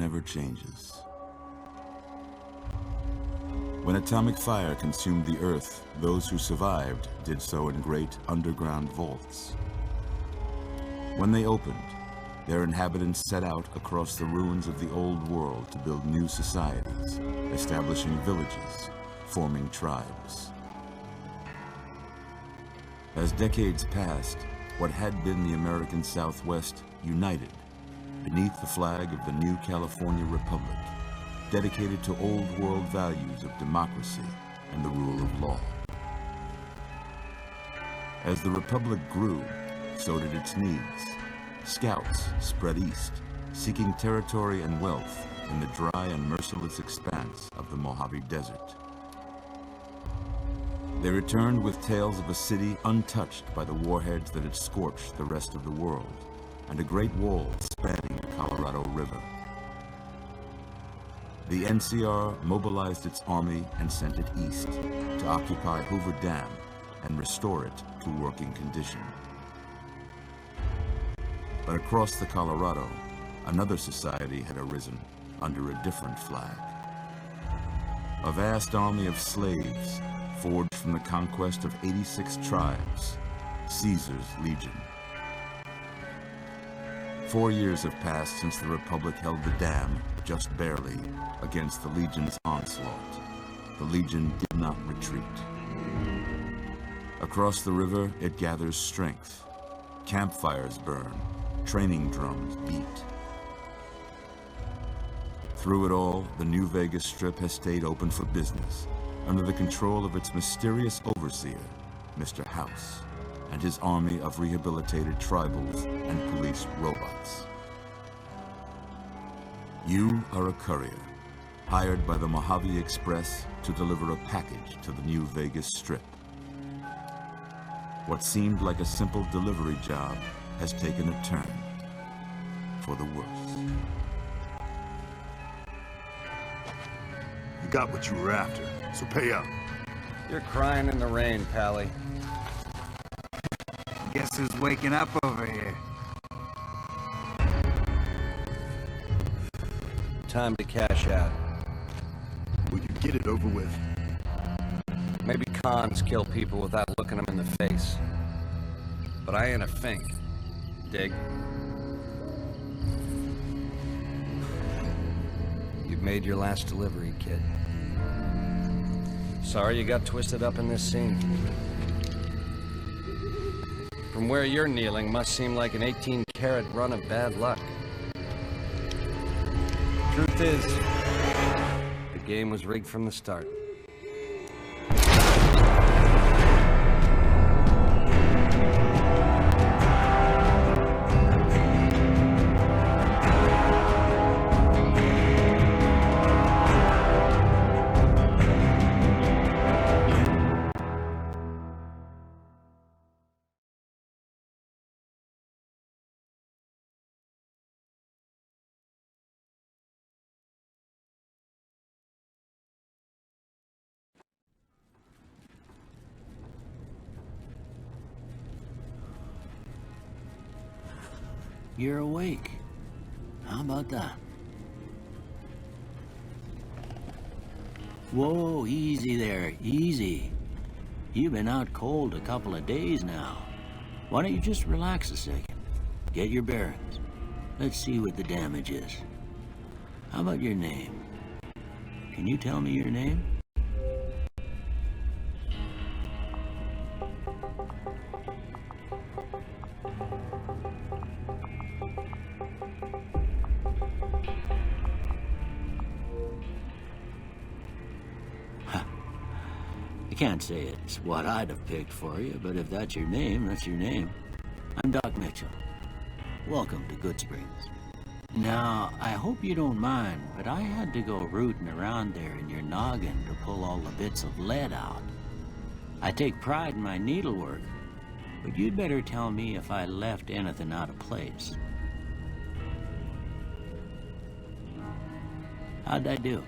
never changes. When atomic fire consumed the Earth, those who survived did so in great underground vaults. When they opened, their inhabitants set out across the ruins of the old world to build new societies, establishing villages, forming tribes. As decades passed, what had been the American Southwest united beneath the flag of the new California Republic, dedicated to old world values of democracy and the rule of law. As the Republic grew, so did its needs. Scouts spread east, seeking territory and wealth in the dry and merciless expanse of the Mojave Desert. They returned with tales of a city untouched by the warheads that had scorched the rest of the world, and a great wall spanning the Colorado River. The NCR mobilized its army and sent it east to occupy Hoover Dam and restore it to working condition. But across the Colorado, another society had arisen under a different flag. A vast army of slaves forged from the conquest of 86 tribes, Caesar's Legion. 4 years have passed since the Republic held the dam, just barely, against the Legion's onslaught. The Legion did not retreat. Across the river, it gathers strength. Campfires burn, training drums beat. Through it all, the New Vegas Strip has stayed open for business, under the control of its mysterious overseer, Mr. House, and his army of rehabilitated tribals and police robots. You are a courier, hired by the Mojave Express to deliver a package to the New Vegas Strip. What seemed like a simple delivery job has taken a turn for the worse. You got what you were after, so pay up. You're crying in the rain, Pally. Guess who's waking up over here? Time to cash out. Will you get it over with? Maybe cons kill people without looking them in the face. But I ain't a fink. Dig? You've made your last delivery, kid. Sorry you got twisted up in this scene. From where you're kneeling must seem like an 18-carat run of bad luck. Truth is, the game was rigged from the start. You're awake. How about that? Whoa, easy there, easy. You've been out cold a couple of days now. Why don't you just relax a second? Get your bearings. Let's see what the damage is. How about your name? Can you tell me your name? I can't say it's what I'd have picked for you, but if that's your name, that's your name. I'm Doc Mitchell. Welcome to Goodsprings. Now, I hope you don't mind, but I had to go rooting around there in your noggin to pull all the bits of lead out. I take pride in my needlework, but you'd better tell me if I left anything out of place. How'd I do?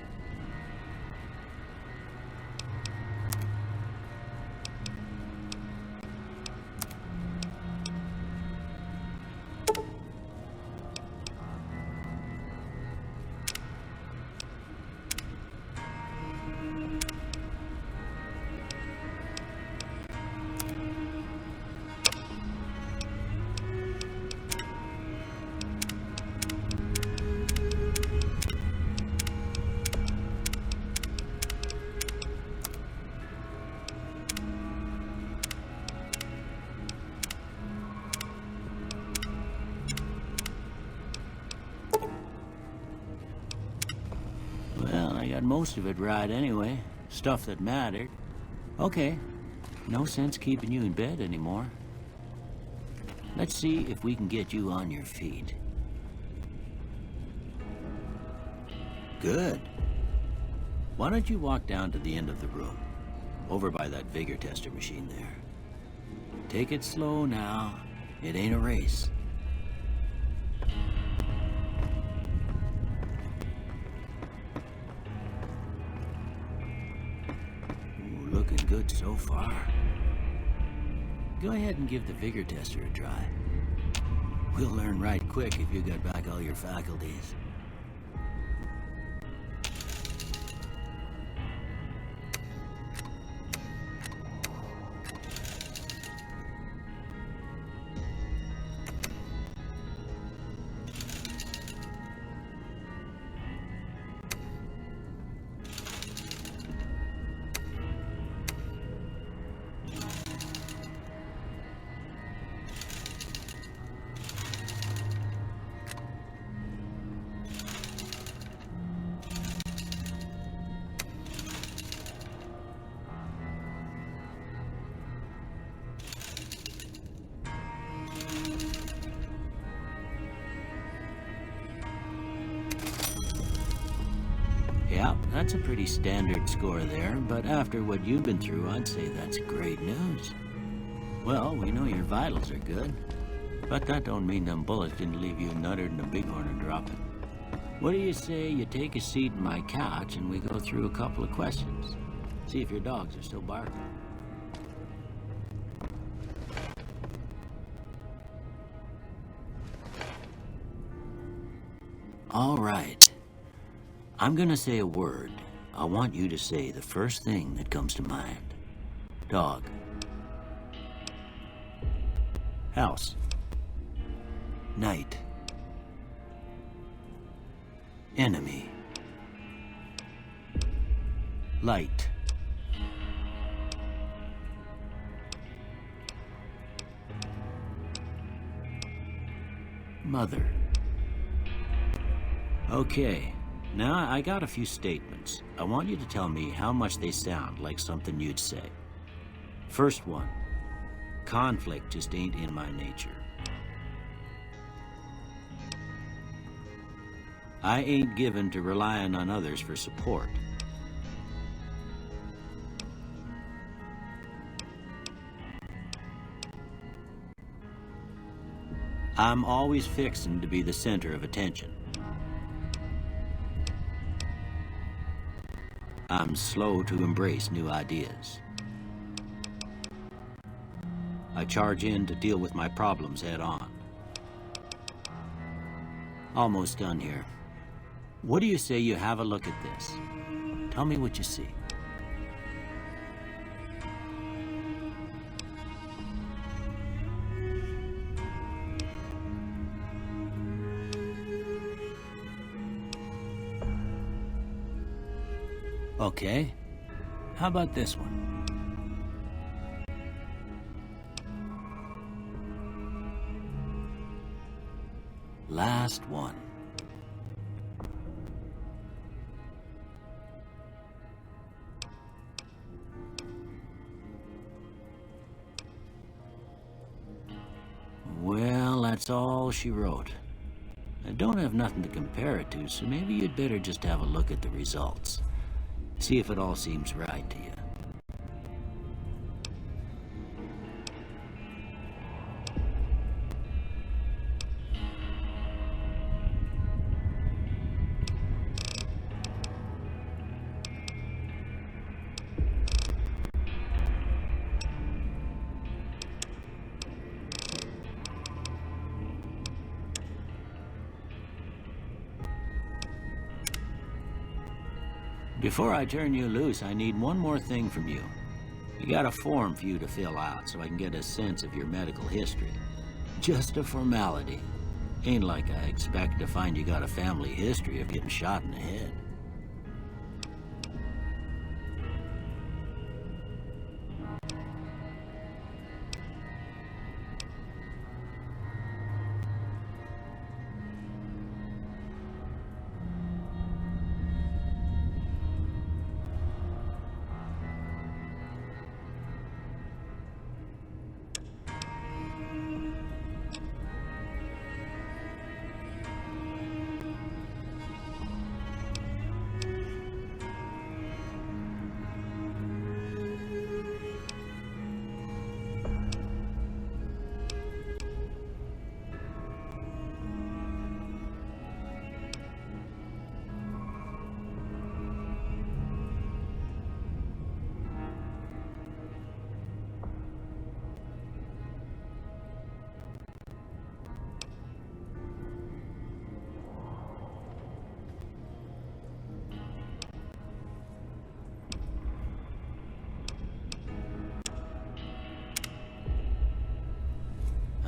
most of it right anyway. Stuff that mattered. Okay. No sense keeping you in bed anymore. Let's see if we can get you on your feet. Good. Why don't you walk down to the end of the room? Over by that vigor tester machine there. Take it slow now. It ain't a race. Ooh, looking good so far. Go ahead and give the vigor tester a try. We'll learn right quick if you got back all your faculties. Yeah, that's a pretty standard score there, but after what you've been through, I'd say that's great news. Well, we know your vitals are good, but that don't mean them bullets didn't leave you nuttered and a bighorn are dropping. What do you say you take a seat in my couch and we go through a couple of questions? See if your dogs are still barking. All right. I'm gonna say a word. I want you to say the first thing that comes to mind. Dog. House. Night. Enemy. Light. Mother. Okay. Now, I got a few statements. I want you to tell me how much they sound like something you'd say. First one. Conflict just ain't in my nature. I ain't given to relying on others for support. I'm always fixin' to be the center of attention. I'm slow to embrace new ideas. I charge in to deal with my problems head on. Almost done here. What do you say you have a look at this? Tell me what you see. Okay. How about this one? Last one. Well, that's all she wrote. I don't have nothing to compare it to, so maybe you'd better just have a look at the results. See if it all seems right to you. Before I turn you loose, I need one more thing from you. You got a form for you to fill out so I can get a sense of your medical history. Just a formality. Ain't like I expect to find you got a family history of getting shot in the head.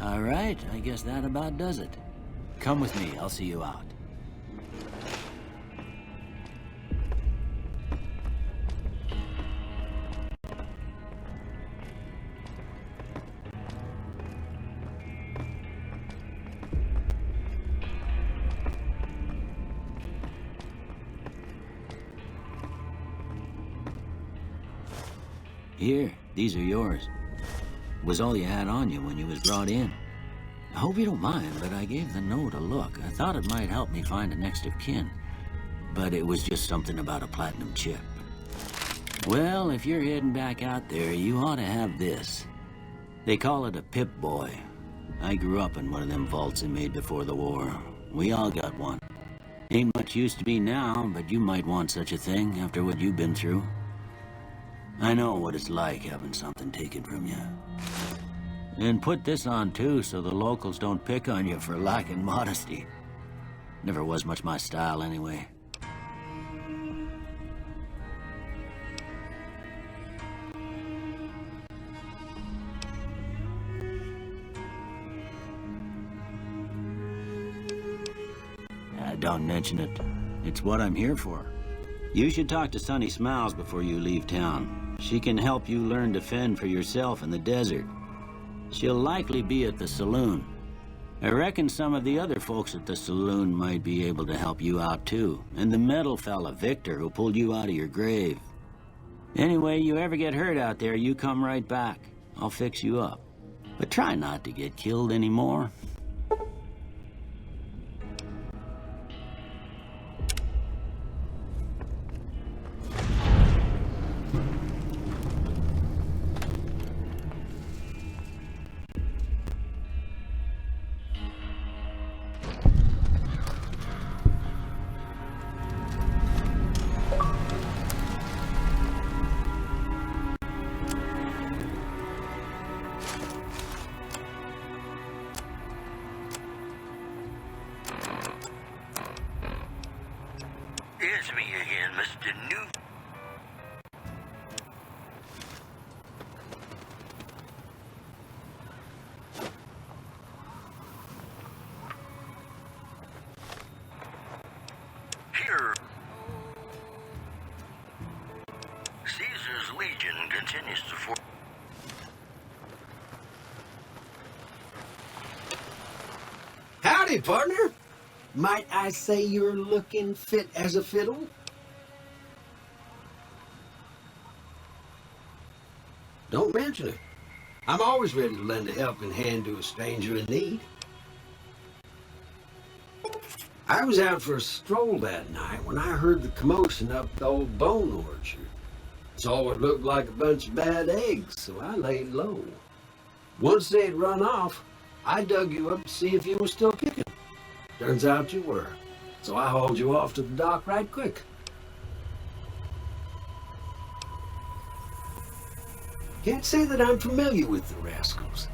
All right, I guess that about does it. Come with me, I'll see you out. Here, these are yours. Was all you had on you when you was brought in. I hope you don't mind, but I gave the note a look. I thought it might help me find a next of kin. But it was just something about a platinum chip. Well, if you're heading back out there, you ought to have this. They call it a Pip-Boy. I grew up in one of them vaults they made before the war. We all got one. Ain't much use to me now, but you might want such a thing after what you've been through. I know what it's like having something taken from you. And put this on too, so the locals don't pick on you for lacking modesty. Never was much my style anyway. Don't mention it. It's what I'm here for. You should talk to Sunny Smiles before you leave town. She can help you learn to fend for yourself in the desert. She'll likely be at the saloon. I reckon some of the other folks at the saloon might be able to help you out too. And the metal fella, Victor, who pulled you out of your grave. Anyway, you ever get hurt out there, you come right back. I'll fix you up. But try not to get killed anymore. It's me again, Mr. New. Here. Caesar's Legion continues to form. Howdy, partner. Might I say you're looking fit as a fiddle? Don't mention it. I'm always ready to lend a helping hand to a stranger in need. I was out for a stroll that night when I heard the commotion up the old bone orchard. Saw what looked like a bunch of bad eggs, so I laid low. Once they had run off, I dug you up to see if you were still kicking. Turns out you were, so I hauled you off to the dock right quick. Can't say that I'm familiar with the rascals.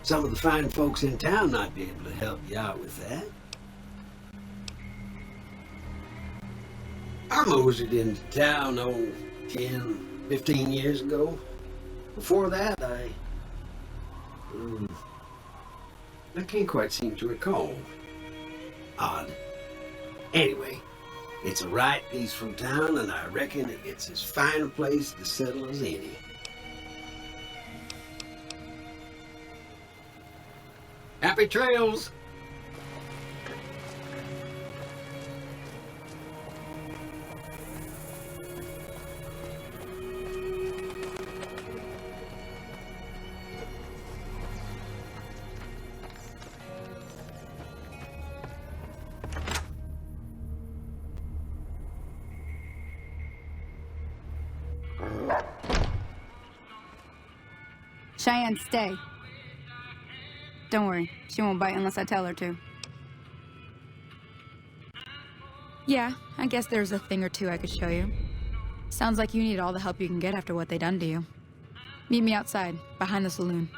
Some of the fine folks in town might be able to help you out with that. I moseyed into town, 10, 15 years ago. Before that, I can't quite seem to recall. Odd. Anyway, it's a right piece from town, and I reckon it's as fine a place to settle as any. Happy trails! Cheyenne, stay. Don't worry, she won't bite unless I tell her to. Yeah, I guess there's a thing or two I could show you. Sounds like you need all the help you can get after what they done to you. Meet me outside, behind the saloon.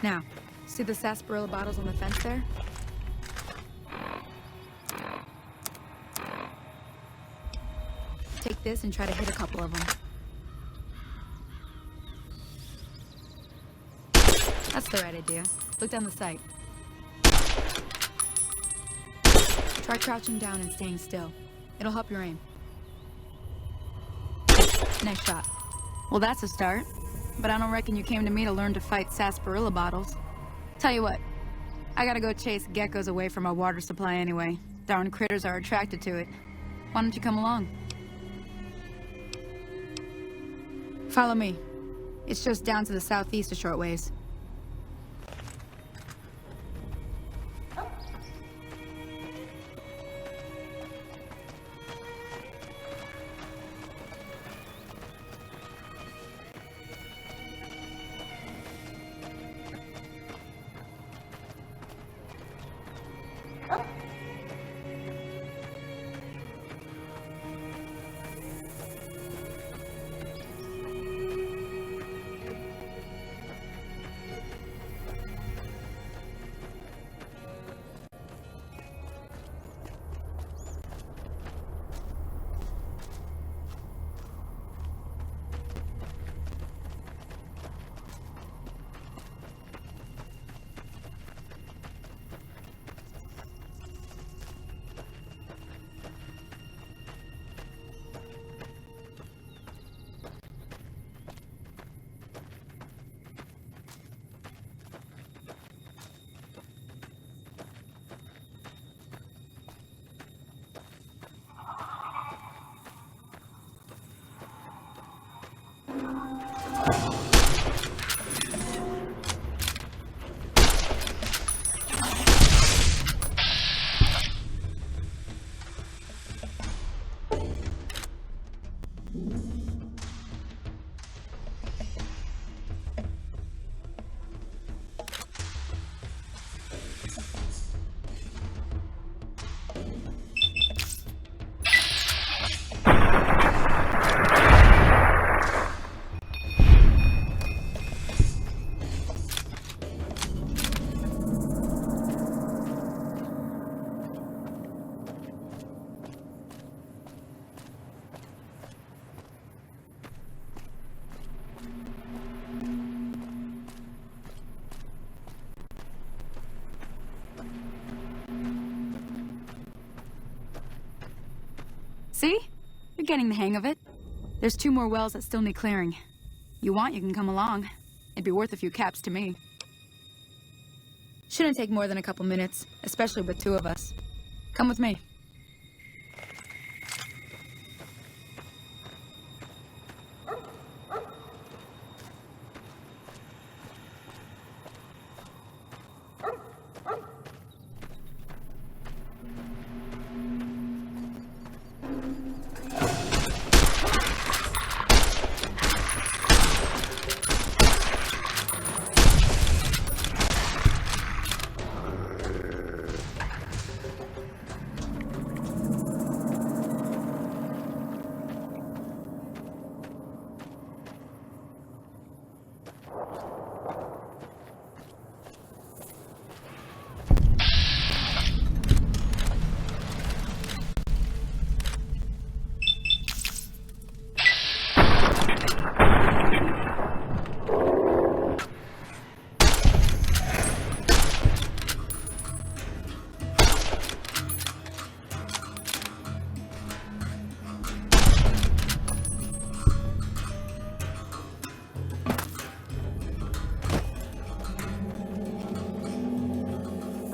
Now, see the sarsaparilla bottles on the fence there? Take this and try to hit a couple of them. That's the right idea. Look down the sight. Try crouching down and staying still. It'll help your aim. Nice shot. Well, that's a start. But I don't reckon you came to me to learn to fight sarsaparilla bottles. Tell you what, I gotta go chase geckos away from our water supply anyway. Darn critters are attracted to it. Why don't you come along? Follow me. It's just down to the southeast a short ways. See? You're getting the hang of it. There's 2 more wells that still need clearing. You want, you can come along. It'd be worth a few caps to me. Shouldn't take more than a couple minutes, especially with 2 of us. Come with me.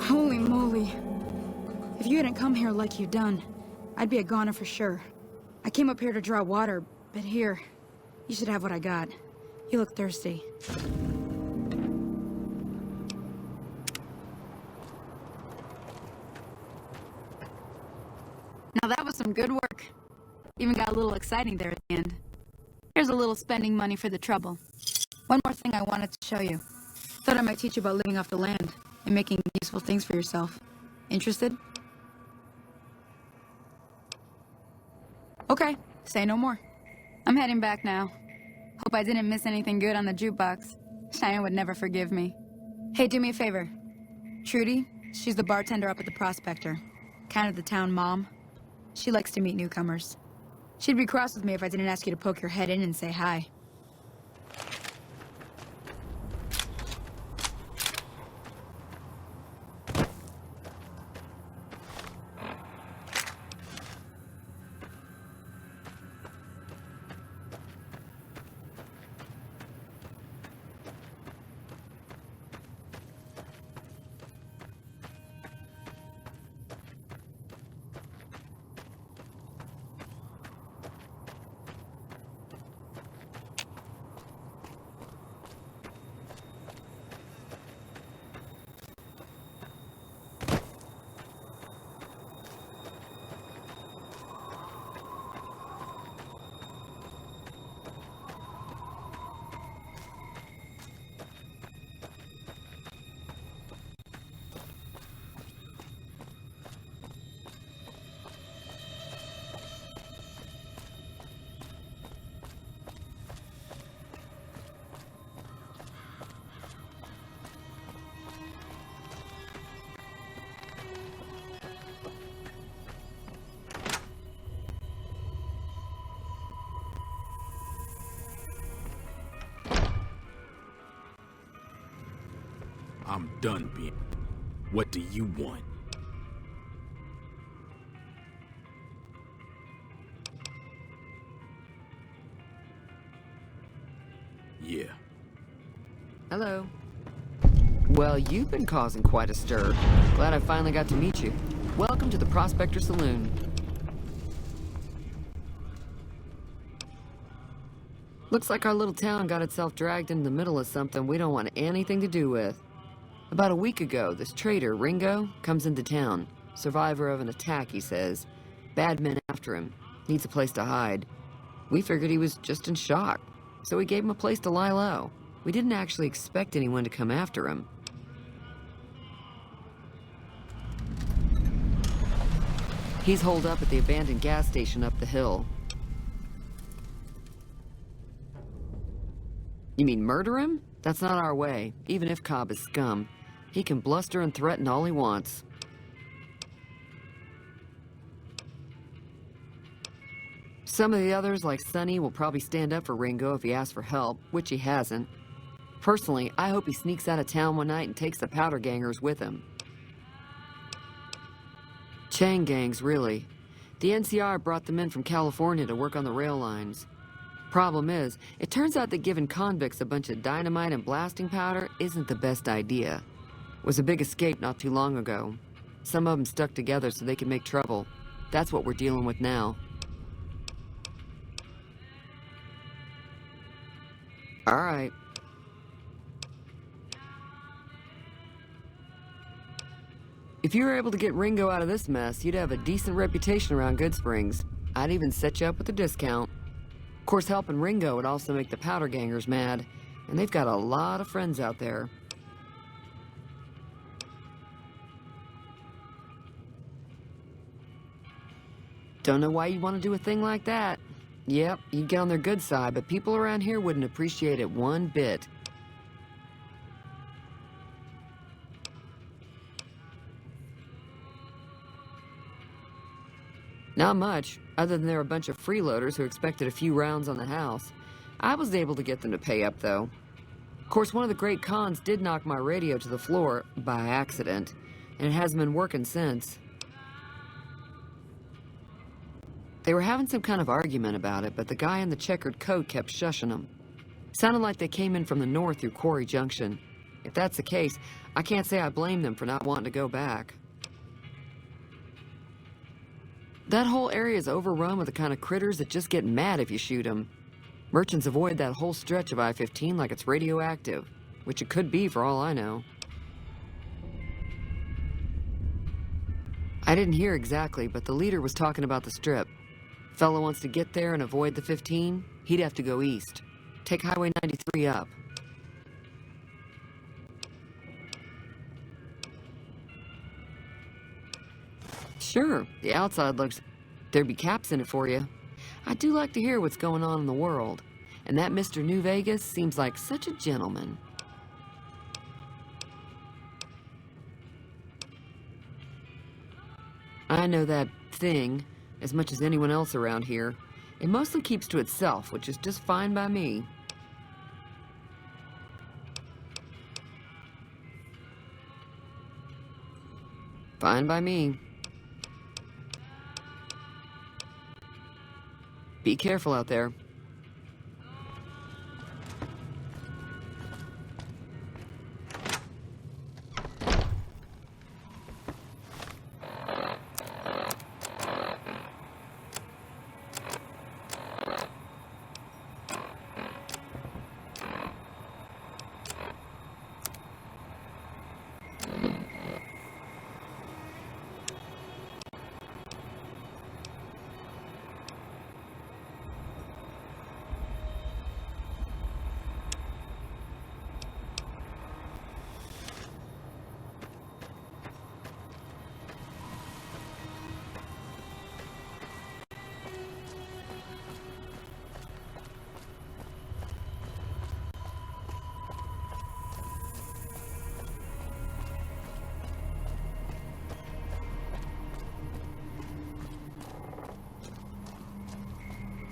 Holy moly. If you hadn't come here like you done, I'd be a goner for sure. I came up here to draw water, but here, you should have what I got. You look thirsty. Now that was some good work. Even got a little exciting there at the end. Here's a little spending money for the trouble. One more thing I wanted to show you. Thought I might teach you about living off the land and making useful things for yourself. Interested? Okay, say no more. I'm heading back now. Hope I didn't miss anything good on the jukebox. Cheyenne would never forgive me. Hey, do me a favor. Trudy, she's the bartender up at the Prospector. Kind of the town mom. She likes to meet newcomers. She'd be cross with me if I didn't ask you to poke your head in and say hi. I'm done being. What do you want? Yeah. Hello. Well, you've been causing quite a stir. Glad I finally got to meet you. Welcome to the Prospector Saloon. Looks like our little town got itself dragged into the middle of something we don't want anything to do with. About a week ago, this trader, Ringo, comes into town. Survivor of an attack, he says. Bad men after him. Needs a place to hide. We figured he was just in shock, so we gave him a place to lie low. We didn't actually expect anyone to come after him. He's holed up at the abandoned gas station up the hill. You mean murder him? That's not our way, even if Cobb is scum. He can bluster and threaten all he wants. Some of the others, like Sonny, will probably stand up for Ringo if he asks for help, which he hasn't. Personally, I hope he sneaks out of town one night and takes the powder gangers with him. Chain gangs, really. The NCR brought them in from California to work on the rail lines. Problem is, it turns out that giving convicts a bunch of dynamite and blasting powder isn't the best idea. It was a big escape not too long ago. Some of them stuck together so they could make trouble. That's what we're dealing with now. All right. If you were able to get Ringo out of this mess, you'd have a decent reputation around Goodsprings. I'd even set you up with a discount. Of course, helping Ringo would also make the powder gangers mad, and they've got a lot of friends out there. Don't know why you'd want to do a thing like that. Yep, you'd get on their good side, but people around here wouldn't appreciate it one bit. Not much, other than they're a bunch of freeloaders who expected a few rounds on the house. I was able to get them to pay up, though. Of course, one of the great cons did knock my radio to the floor, by accident, and it hasn't been working since. They were having some kind of argument about it, but the guy in the checkered coat kept shushing them. Sounded like they came in from the north through Quarry Junction. If that's the case, I can't say I blame them for not wanting to go back. That whole area is overrun with the kind of critters that just get mad if you shoot them. Merchants avoid that whole stretch of I-15 like it's radioactive, which it could be for all I know. I didn't hear exactly, but the leader was talking about the strip. Fellow wants to get there and avoid the 15, he'd have to go east. Take Highway 93 up. Sure, the outside looks... There'd be caps in it for you. I do like to hear what's going on in the world. And that Mr. New Vegas seems like such a gentleman. I know that thing as much as anyone else around here. It mostly keeps to itself, which is just fine by me. Fine by me. Be careful out there.